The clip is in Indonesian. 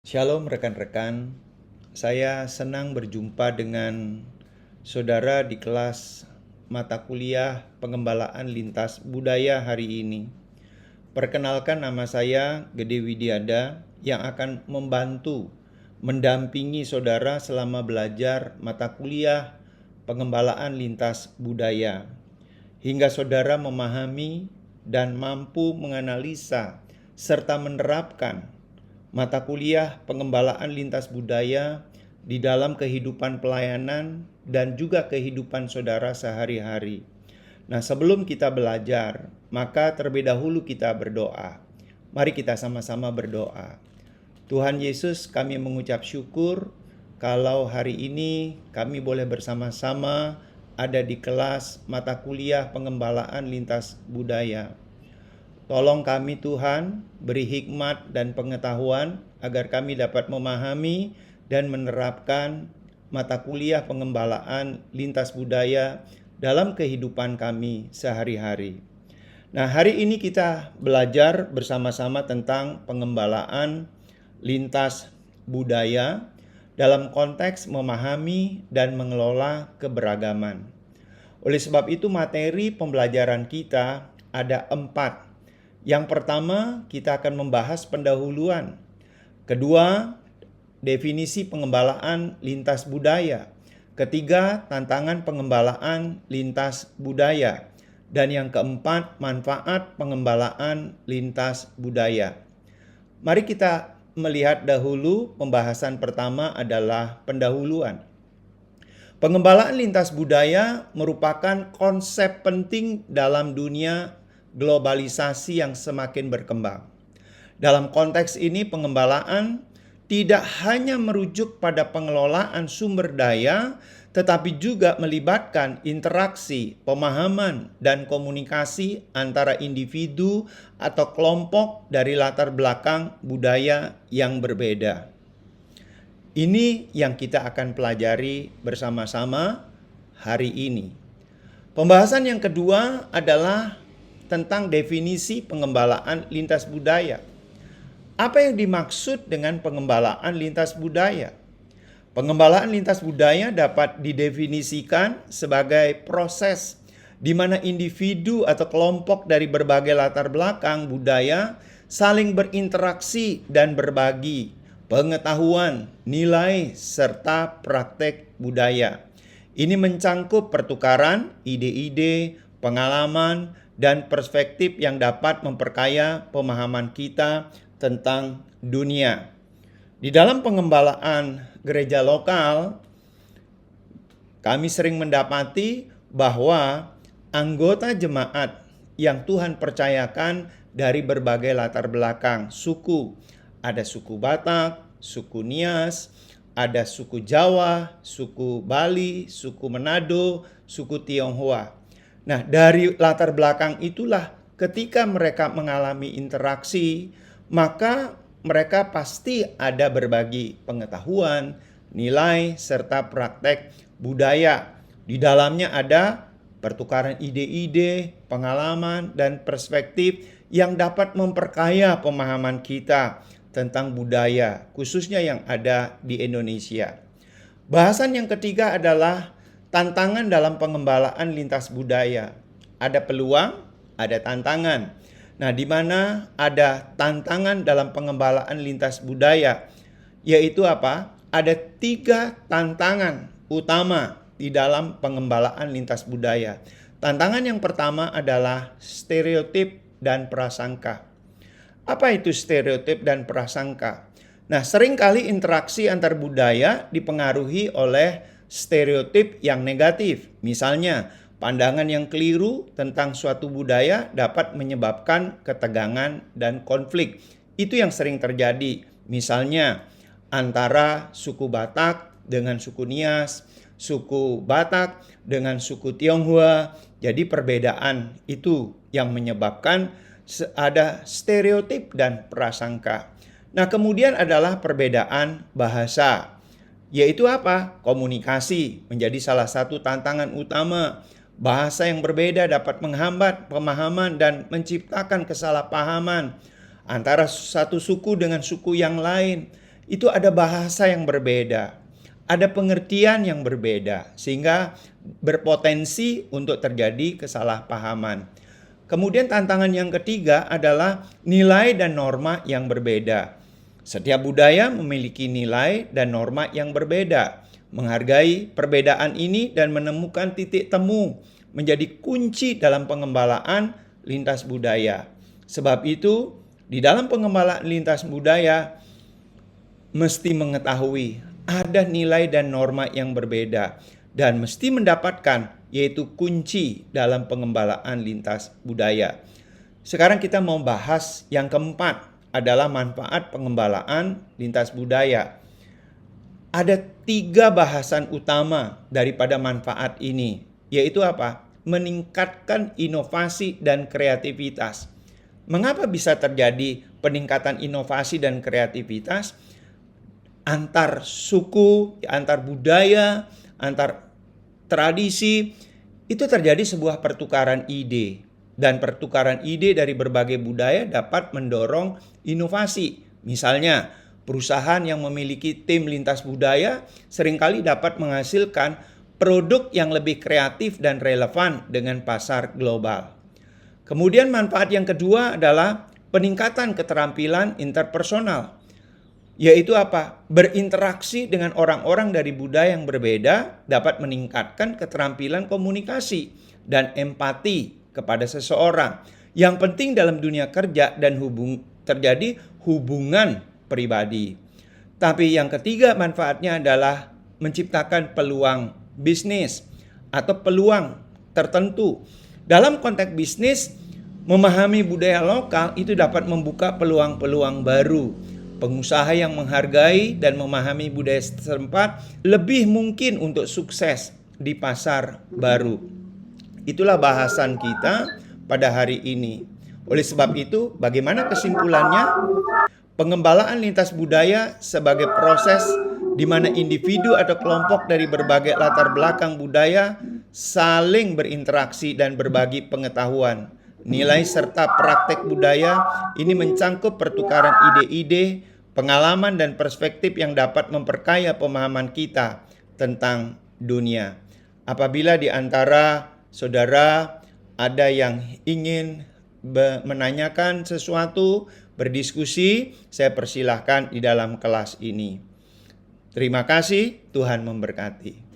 Shalom rekan-rekan, saya senang berjumpa dengan saudara di kelas mata kuliah pengembalaan lintas budaya hari ini. Perkenalkan, nama saya Gede Widiada yang akan membantu mendampingi saudara selama belajar mata kuliah pengembalaan lintas budaya, hingga saudara memahami dan mampu menganalisa serta menerapkan mata kuliah pengembalaan lintas budaya di dalam kehidupan pelayanan dan juga kehidupan saudara sehari-hari. Nah, sebelum kita belajar, maka terlebih dahulu kita berdoa. Mari kita sama-sama berdoa. Tuhan Yesus, kami mengucap syukur kalau hari ini kami boleh bersama-sama ada di kelas mata kuliah pengembalaan lintas budaya. Tolong kami Tuhan, beri hikmat dan pengetahuan agar kami dapat memahami dan menerapkan mata kuliah pengembalaan lintas budaya dalam kehidupan kami sehari-hari. Nah, hari ini kita belajar bersama-sama tentang pengembalaan lintas budaya dalam konteks memahami dan mengelola keberagaman. Oleh sebab itu, materi pembelajaran kita ada 4. Yang pertama, kita akan membahas pendahuluan. Kedua, definisi pengembalaan lintas budaya. Ketiga, tantangan pengembalaan lintas budaya. Dan yang keempat, manfaat pengembalaan lintas budaya. Mari kita melihat dahulu. Pembahasan pertama adalah pendahuluan. Pengembalaan lintas budaya merupakan konsep penting dalam dunia globalisasi yang semakin berkembang. Dalam konteks ini, pengembalaan tidak hanya merujuk pada pengelolaan sumber daya, tetapi juga melibatkan interaksi, pemahaman, dan komunikasi antara individu atau kelompok dari latar belakang budaya yang berbeda. Ini yang kita akan pelajari bersama-sama hari ini. Pembahasan yang kedua adalah tentang definisi pengembalaan lintas budaya. Apa yang dimaksud dengan pengembalaan lintas budaya? Pengembalaan lintas budaya dapat didefinisikan sebagai proses di mana individu atau kelompok dari berbagai latar belakang budaya saling berinteraksi dan berbagi pengetahuan, nilai, serta praktek budaya. Ini mencangkup pertukaran ide-ide, pengalaman, dan perspektif yang dapat memperkaya pemahaman kita tentang dunia. Di dalam pengembalaan gereja lokal, kami sering mendapati bahwa anggota jemaat yang Tuhan percayakan dari berbagai latar belakang suku. Ada suku Batak, suku Nias, ada suku Jawa, suku Bali, suku Manado, suku Tionghoa. Nah, dari latar belakang itulah ketika mereka mengalami interaksi, maka mereka pasti ada berbagi pengetahuan, nilai, serta praktek budaya. Di dalamnya ada pertukaran ide-ide, pengalaman, dan perspektif yang dapat memperkaya pemahaman kita tentang budaya, khususnya yang ada di Indonesia. Bahasan yang ketiga adalah tantangan dalam pengembalaan lintas budaya. Ada peluang, ada tantangan. Nah, di mana ada tantangan dalam pengembalaan lintas budaya, yaitu apa? Ada 3 tantangan utama di dalam pengembalaan lintas budaya. Tantangan yang pertama adalah stereotip dan prasangka. Apa itu stereotip dan prasangka? Nah, seringkali interaksi antar budaya dipengaruhi oleh stereotip yang negatif. Misalnya, pandangan yang keliru tentang suatu budaya dapat menyebabkan ketegangan dan konflik. Itu yang sering terjadi. Misalnya, antara suku Batak dengan suku Nias, suku Batak dengan suku Tionghoa. Jadi perbedaan itu yang menyebabkan ada stereotip dan prasangka. Nah, kemudian adalah perbedaan bahasa. Yaitu apa? Komunikasi menjadi salah satu tantangan utama. Bahasa yang berbeda dapat menghambat pemahaman dan menciptakan kesalahpahaman antara satu suku dengan suku yang lain. itu ada bahasa yang berbeda, ada pengertian yang berbeda, sehingga berpotensi untuk terjadi kesalahpahaman. Kemudian tantangan yang ketiga adalah nilai dan norma yang berbeda. Setiap budaya memiliki nilai dan norma yang berbeda. Menghargai perbedaan ini dan menemukan titik temu menjadi kunci dalam pengembalaan lintas budaya. Sebab itu, di dalam pengembalaan lintas budaya, mesti mengetahui ada nilai dan norma yang berbeda dan mesti mendapatkan, yaitu kunci dalam pengembalaan lintas budaya. Sekarang kita mau bahas yang keempat adalah manfaat pengembalaan lintas budaya. Ada 3 bahasan utama daripada manfaat ini, yaitu apa? Meningkatkan inovasi dan kreativitas. Mengapa bisa terjadi peningkatan inovasi dan kreativitas? Antar suku, antar budaya, antar tradisi, itu terjadi sebuah pertukaran ide. Dan pertukaran ide dari berbagai budaya dapat mendorong inovasi. Misalnya, perusahaan yang memiliki tim lintas budaya seringkali dapat menghasilkan produk yang lebih kreatif dan relevan dengan pasar global. Kemudian manfaat yang kedua adalah peningkatan keterampilan interpersonal. Yaitu apa? Berinteraksi dengan orang-orang dari budaya yang berbeda dapat meningkatkan keterampilan komunikasi dan empati kepada seseorang. Yang penting dalam dunia kerja dan terjadi hubungan pribadi. Tapi yang ketiga manfaatnya adalah menciptakan peluang bisnis atau peluang tertentu. Dalam konteks bisnis, memahami budaya lokal itu dapat membuka peluang-peluang baru. Pengusaha yang menghargai dan memahami budaya setempat lebih mungkin untuk sukses di pasar baru. Itulah bahasan kita pada hari ini. Oleh sebab itu, bagaimana kesimpulannya? Pengembalaan lintas budaya sebagai proses di mana individu atau kelompok dari berbagai latar belakang budaya saling berinteraksi dan berbagi pengetahuan. Nilai serta praktek budaya ini mencangkup pertukaran ide-ide, pengalaman dan perspektif yang dapat memperkaya pemahaman kita tentang dunia. Apabila di antara saudara ada yang ingin menanyakan sesuatu, berdiskusi, saya persilahkan di dalam kelas ini. Terima kasih, Tuhan memberkati.